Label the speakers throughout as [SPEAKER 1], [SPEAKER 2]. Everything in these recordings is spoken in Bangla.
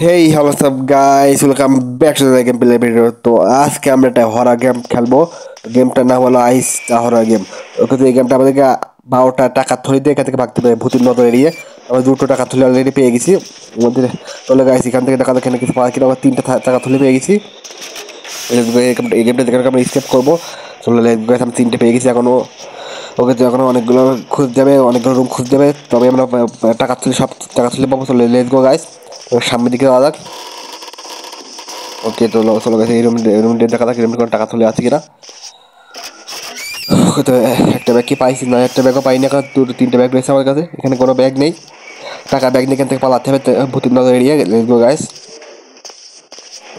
[SPEAKER 1] হেই হ্যালো সব guys welcome back to the game play video. তো আজকে আমরা একটা হরর গেম খেলবো। গেমটার নাম হলো আইস দা হরর গেম। ওকে, তো এই গেমটা আমাদেরকে 12টা টাকা থলি দিয়ে এখান থেকে ভাগতে হবে ভূতের নজর এড়িয়ে। আমরা 2টো টাকা থলি অলরেডি পেয়ে গেছি ওর মধ্যে। চলে গাইস এখান থেকে টাকা দেখে কিছু পাওয়া কিনা, আমরা 3টা টাকা থলি পেয়ে গেছি। এই গেমটা যেখানে আমরা স্কেপ করবো। চলে গাইস আমি 3টে পেয়ে গেছি এখনো। ওকে, তো এখনো অনেকগুলো খুঁজ যাবে, অনেকগুলো রুম খুঁজ যাবে, তবে আমরা টাকা থলি সব টাকা থলি পাবো। চলে লেটস গো গাইস, সামনের দিকে যাওয়া যাক। ওকে, তো চলো গেছে এই রুম দেখা যাক এরকম কোনো টাকা তুলে আছে কিনা। ওকে, তো একটা ব্যাগ কি পাইছি না, একটা ব্যাগও পাইনি, এখন 2-3টে ব্যাগ রয়েছে আমার কাছে। এখানে কোনো ব্যাগ নেই, টাকা ব্যাগ নিয়ে এখান থেকে পালাতে হবে ভূতের নজর এড়িয়ে। Let's go guys.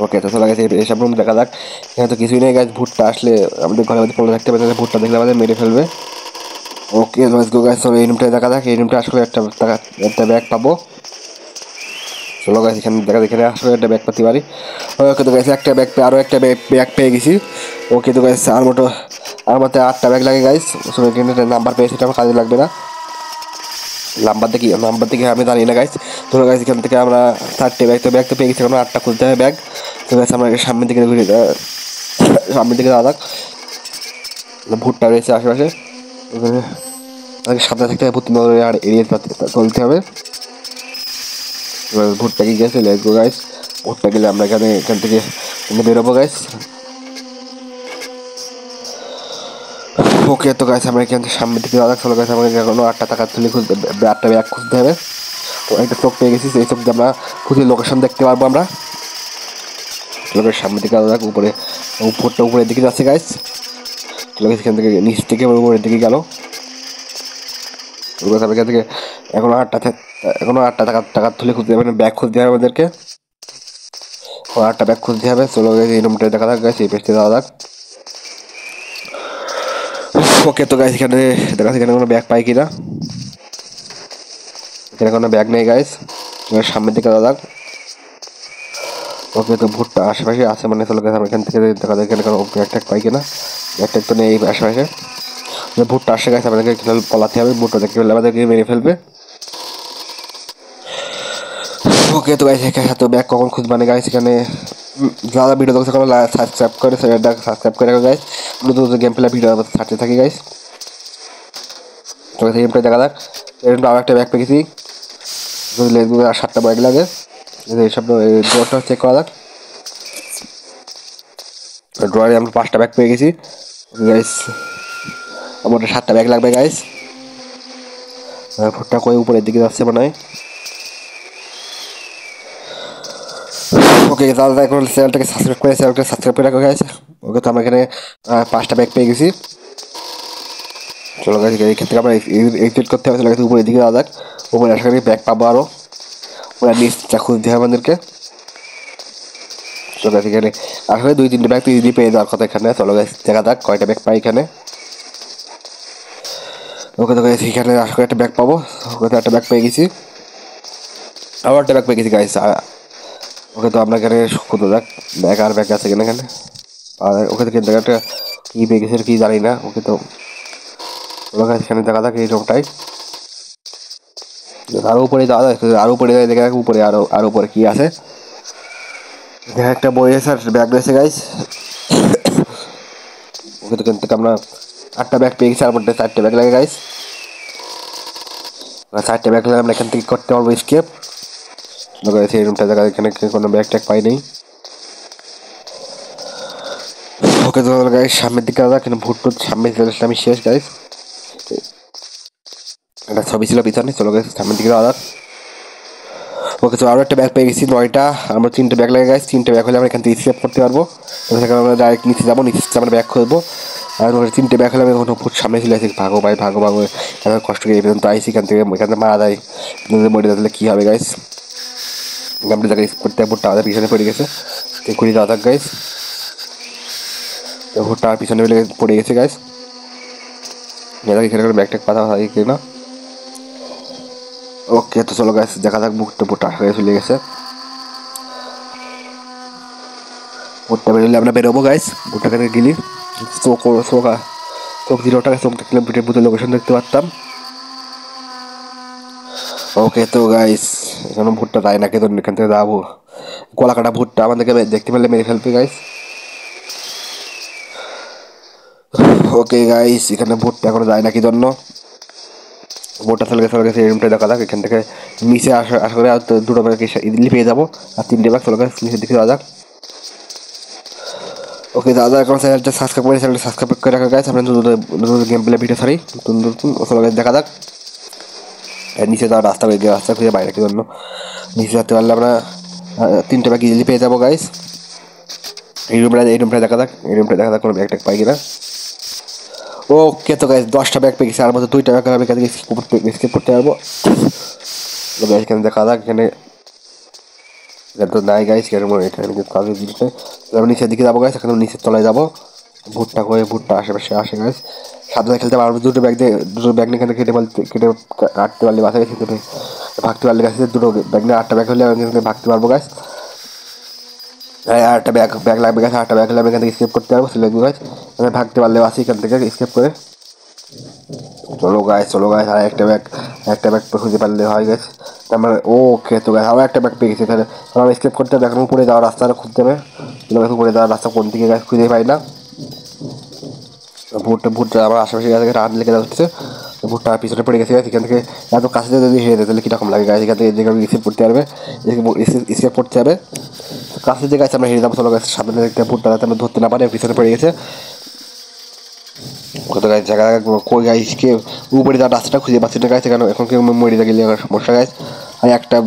[SPEAKER 1] ওকে, তো চলে গেছে এইসব রুম দেখা যাক। এখানে তো কিছুই নেই গাইস, ভূতটা আসলে আমাদের ঘরের মধ্যে পড়ে থাকতে পারে, ভূতটা দেখলে আমাদের মেরে ফেলবে। ওকে লেটস গো গাইস, চলো এই রুমটা দেখা যাক। এই রুমটা আসলে একটা ব্যাগ পাবো। চলো গাইস এখানে দেখা এখানে আসলে একটা ব্যাগ পেতে পারি। ওকে, তো গাইস একটা ব্যাগ পেয়ে আরও একটা ব্যাগ পেয়ে গেছি। ওকে, তো গাইস আর মতো 8টা ব্যাগ লাগে গাইস। এখানে নাম্বার পেয়েছি, এটা আমার কাজে লাগবে না। নাম্বার থেকে আমি জানি না গাইস। তো গাইস এখান থেকে আমরা 4টে ব্যাগ তো পেয়ে গেছি, এখন 8টা খুলতে হবে ব্যাগ। তো গাইস আমরা সামনের দিকে যাওয়া যাক। ভুট্টা রয়েছে আশেপাশে, সামনে থাকতে হবে, ভূত আর এড়িয়ে চলতে হবে। এবার ভুট্টা কি গেছে, লেটস গো গাইস। ভুট্টা গেলে আমরা এখান থেকে বেরোবো গাইস। ওকে, তো গাইস আমরা এখান থেকে সামনের দিকে যাওয়া চলো গাইস। আমাকে এখনো 8টা টাকা তুলে খুঁজতে, 8টা ব্যাগ খুঁজতে হবে। তো একটা চোখ পেয়ে গেছি, সেই চোখ দিয়ে আমরা খুঁজে লোকেশন দেখতে পারবো আমরা। চলো গাইস সামনের দিকে যাওয়া উপরে, উপরের দিকে যাচ্ছে গাইস। চলো গাইস এখান থেকে নিচ থেকে উপরের দিকে গেল। এখান থেকে এখনো 8টা টাকা তুলে খুঁজতে হবে, ব্যাগ খুঁজতে হবে আমাদেরকে। 8টা ব্যাগ খুঁজতে হবে। চলো গাইস এই রুমটা দেখা যাক গাইস, এই পেজটা যাওয়া যাক। ওকে, তো গাইস এখানে দেখা যাচ্ছে এখানে কোনো ব্যাগ পাই কিনা। এখানে কোনো ব্যাগ নেই গাইস, সামনের দিকে যাওয়া যাক। ওকে, তো ভুট্টা আশেপাশে আছে মানে। চলো গাইস আমরা এখান থেকে দেখা যায় এখানে কোনো ব্যাগ ট্যাগ পাই কিনা। ব্যাগ ট্যাগ তো নেই আশেপাশে। ভুট্টা আসে গাইস, আমাদেরকে পালাতে হবে, ভুট্টা দেখতে পেলে আমাদেরকে মেরে ফেলবে। ওকে, তো গাইস এখানে তো ব্যাগ কখন খুঁজবে মানে গাইস। এখানে যারা ভিডিও দেখছে কোনো সাবস্ক্রাইব করে রাখো গাইস। নতুন গেম প্লে ভিডিও ছাড়তে থাকি গাইস। তো এই গেমটা দেখা যাক। এরকম আরও একটা ব্যাগ পেয়েছি, আর 7টা ব্যাগ লাগে। এইসব ড্রটা চেক করা যাক। ড্রয়ারে আমরা 5টা ব্যাগ পেয়ে গেছি গাইস। আমার 7টা ব্যাগ লাগবে গাইস। ভুট্টা কই উপরের দিকে যাচ্ছে মনে হয়। ওকে, দাদা এখন চ্যানেলটাকে সাবস্ক্রাইব করে রাখো গাইস। ওকে, তো আমরা এখানে 5টা ব্যাগ পেয়ে গেছি। চলো গাইস এই ক্ষেত্রে আমরা এক্সিট করতে হবে। চলো গাইস উপরের দিকে যাওয়া যাক। উপরে আশা করি ব্যাগ পাবো আরও। ওরা নিচটা খুঁজতে হবে আমাদেরকে। চলো গাইস এখানে আসলে 2-3টে ব্যাগ তো ইজিলি পেয়ে যাওয়ার কথা এখানে। চলো গাইস দেখা যাক কয়টা ব্যাগ পাই এখানে। ওকে, তো গাইস এখানে আশা করি একটা ব্যাগ পাবো। ওকে, তো একটা ব্যাগ পেয়ে গেছি, আবার একটা ব্যাগ পেয়ে গেছি গাইস। ওকে, তো আমরা এখানে খুঁজে যাক ব্যাগ আর ব্যাগ আছে কিনা এখানে। আর ওকে, তো একটা কী পেয়ে গেছে কি জানি না। ওকে, তো এখানে দেখা যাক এই রুমটাই। আরো উপরে যাওয়া যায়, আরো উপরে যাই দেখা যাক উপরে আরো উপরে কি আছে। এখানে একটা বই আছে আর ব্যাগ রয়েছে গাইস। ওকে, তো এখান থেকে আমরা 8টা ব্যাগ পেয়ে গেছি, আর মধ্যে 4টে ব্যাগ লাগে গাইস। 4টে ব্যাগ লাগে, আমরা এখান থেকে করতে পারবো স্কেপ। এই রুমটা দেখা এখানে কোনো ব্যাগ ট্যাগ পাই নেই। ওকে, তো গাইস সামনের দিকে যাক, কিন্তু ভুট সামনে আমি শেষ গাইস। একটা ছবি ছিল পিছনে। চলো গাইস সামনের দিকে যাওয়া যাক। ওকে, তো আরও একটা ব্যাগ পেয়ে গেছি 9টা। আমরা 3টে ব্যাগ লাগে গাইস। 3টে ব্যাগ হলে আমরা এখান থেকে স্কেপ করতে পারবো। সেখানে আমরা ডাইরেক্ট নিচে যাবো, নিচে আমরা ব্যাগ খুলবো। আর 3টে ব্যাগ হলে আমি এখন সামনে চলে আসি। ভাগো ভাই ভাগো ভাগো, এত কষ্ট করে এই পর্যন্ত আইসি। এখান থেকে মারা যায়, মরে যাওয়া কী হবে গাইস। আমরা জায়গায় করতে ভুট্টা আমাদের পিছনে পড়ে গেছে। ঘুরে যাওয়া যাক গাইস। তো ভুট্টা আর পিছনে পড়ে গেছে গাইস। এখানে ব্যাগ ট্যাগ পাতা হয় কিনা। ওকে, তো চলো গাইস দেখা যাক। ভুট্টা আশা চলে গেছে। ভুট্টা বেরোলে আমরা বেরোবো গাইস। ভুট্টাখানে গেলি চোখ 0 টাকা চোখ দেখলে ভিডিওর লোকেশন দেখতে পারতাম। ওকে তো গাইস, এখানে ভুট্টা যায় নাকি, তো এখান থেকে যাবো। কলা কাটা ভুট্টা আমাদেরকে দেখতে পেলে মেরে ফেলবে গাইস। ওকে গাইস, এখানে ভুট্টা এখনো যায় নাকি জন্য ভুট্টা চলে গেছে এই রুমটা দেখা যাক। এখান থেকে নিচে আশা করে আর দুটো ব্যাগ ইজিলি পেয়ে যাবো, আর 3টে ব্যাগ চলে গেছে নিচের দিকে যাওয়া যাক। ওকে দাদা, এখন চ্যানেলটা সাবস্ক্রাইব করে রাখা গাইস। আমরা নতুন গেম প্লে ভিডিও ছাড়ি নতুন নতুন, চলে গেছে দেখা যাক। নিচে যাওয়ার রাস্তা খুঁজে বাইরে কি জন্য নিচে যেতে পারলে আমরা 3টে ব্যাগ ইজিলি পেয়ে যাবো গাইস। এই রুমটা দেখা যাক, কোনো ব্যাগ ট্যাগ পাই কিনা। ওকে তো গাইস, 10টা ব্যাগ পেয়ে গেছি, আর মধ্যে 2টা ব্যাগ আমি এখান থেকে স্কিপ করতে পারবো। তো গাইস এখানে দেখা যাক, এখানে তো নাই গাইস, এখানে কাজের জিনিসটা আমরা নিচের দিকে যাবো গাইস। এখানে নিচের তলায় যাবো, ভুট্টা আশেপাশে আসে গাইস। সাবধানে খেলতে পারবো, দুটো ব্যাগ নিয়ে এখানে কেটে কাটতে পারলে বাসা গেছে, ভাগতে পারলে গাছ, দুটো ব্যাগ নিয়ে 8টা ব্যাগ হলে আমি এখানে ভাগতে পারবো গাছ। হ্যাঁ, 8টা ব্যাগ লাগবে গাছ, 8টা ব্যাগ হলে আমি এখান থেকে স্কেপ করতে পারবো, সিলেক্ট গাছ। আমি ভাগতে পারলে আসি এখান থেকে স্কেপ করে। চলো গাছ, আর একটা ব্যাগ খুঁজে পারলে হয় গেছে। তারপরে ওকে তো গাছ, আবার একটা ব্যাগ পেয়ে গেছি। তাহলে আমার স্কেপ করতে হবে, এখন উপরে যাওয়ার রাস্তাটা খুঁজতে হবে। উপরে যাওয়ার রাস্তা কোন দিকে গাছ খুঁজে পাই না। ভুট্টা আমার আশেপাশে থেকে রান লেগে যাচ্ছে, ভুট্টা পিছনে পড়ে গেছে। এখান থেকে এত কাছে যদি হেরে দেয় তাহলে কীরকম লাগে গাছ। এখান থেকে যেখানে স্কেপ করতে পারবে, স্কেপ করতে হবে কাছে যে গাছ আমরা হেরে যাবো। চলো গাছ, সামনে দেখতে ভুট্টা যাতে আমরা ধরতে না পারে, পিছনে পড়ে গেছে। কত গাছ জায়গা কই গাছকে উপরে যাওয়ার রাস্তাটা খুঁজে পাচ্ছি না গাছ। এখানে এখন কেউ মরে গেলে সমস্যা গাছ। আর একটা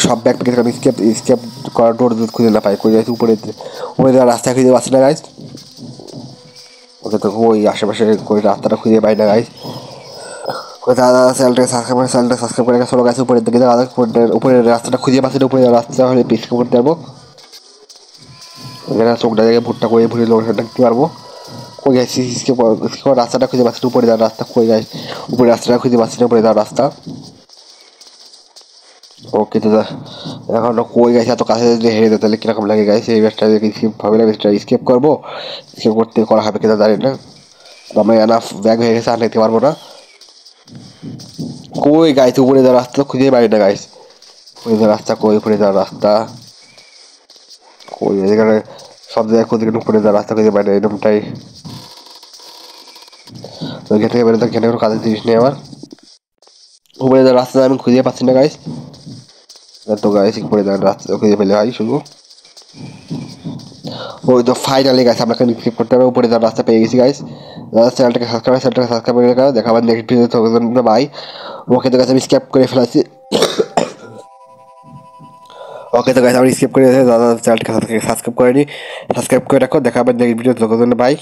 [SPEAKER 1] সব ব্যাগ পেয়ে গেছে, স্কেপ করার ডোর খুঁজে না পাই, কই গাছ উপরে যাওয়ার রাস্তা খুঁজে পাচ্ছি না গাছ। ওকে তো ওই আশেপাশে কই রাস্তাটা খুঁজে পাই না গাইস। দাদা চ্যানেলটাকে সাবস্ক্রাইব করে চলো গাছ। উপরের দিকে দাদা, উপরের রাস্তাটা খুঁজে পাচ্ছি না, উপরে রাস্তা হলে পিছিয়ে করতে পারবো। এখানে চোখটা জায়গায় ভুট্টা করে ভুলে লোকেশনটা দেখতে পারবো। কই গাছ রাস্তাটা খুঁজে পাচ্ছি না, উপরে যাওয়ার রাস্তা কই গাছ, উপরে রাস্তাটা খুঁজে পাচ্ছি না, উপরে যাওয়ার রাস্তা। ওকে দাদা, এখন কই গাছ এত কাছে যদি হেরে দেয় তাহলে কিরকম লাগে গাছ। এই ব্যাচটা ভাবে লাগে স্কেপ করবো, স্কেপ করা হবে কিনা জানি না। আমরা এনাফ ব্যাগ হয়ে গেছে, আর নিতে পারবো না। কই গাইছে উপরে যাওয়ার রাস্তা খুঁজে পাই না গাইস। উপরে যাওয়ার রাস্তা কই, উপরে যাওয়ার রাস্তা কই, এখানে সব জায়গায় খুঁজে উপরে যাওয়ার রাস্তা খুঁজে পাই না এরকমটাই। ওইখান থেকে বেরোতে এখানে কোনো কাজের জিনিস নেই আমার। উপরে যাওয়ার রাস্তা আমি খুঁজে পাচ্ছি না গাইস। তো গাইস উপরে যাওয়ার রাস্তা খুঁজে পেলে হয় শুধু। ওই তো ফাইনালি গাইস, আমরা স্কিপ করতে হবে, উপরে যাওয়ার রাস্তা পেয়ে গেছি গাইস। চ্যানেলটাকে সাবস্ক্রাইব করে রাখা, দেখা আবার নেক্সট ভিডিও বাই। ওকে তো গাইস, আমি স্কিপ করে ফেলাচ্ছি। ওকে তো গাইস, আমি স্কিপ করে দাদা চ্যানেলটাকে সাবস্ক্রাইব করে রাখো, দেখা আবার নেক্সট ভিডিও বাই।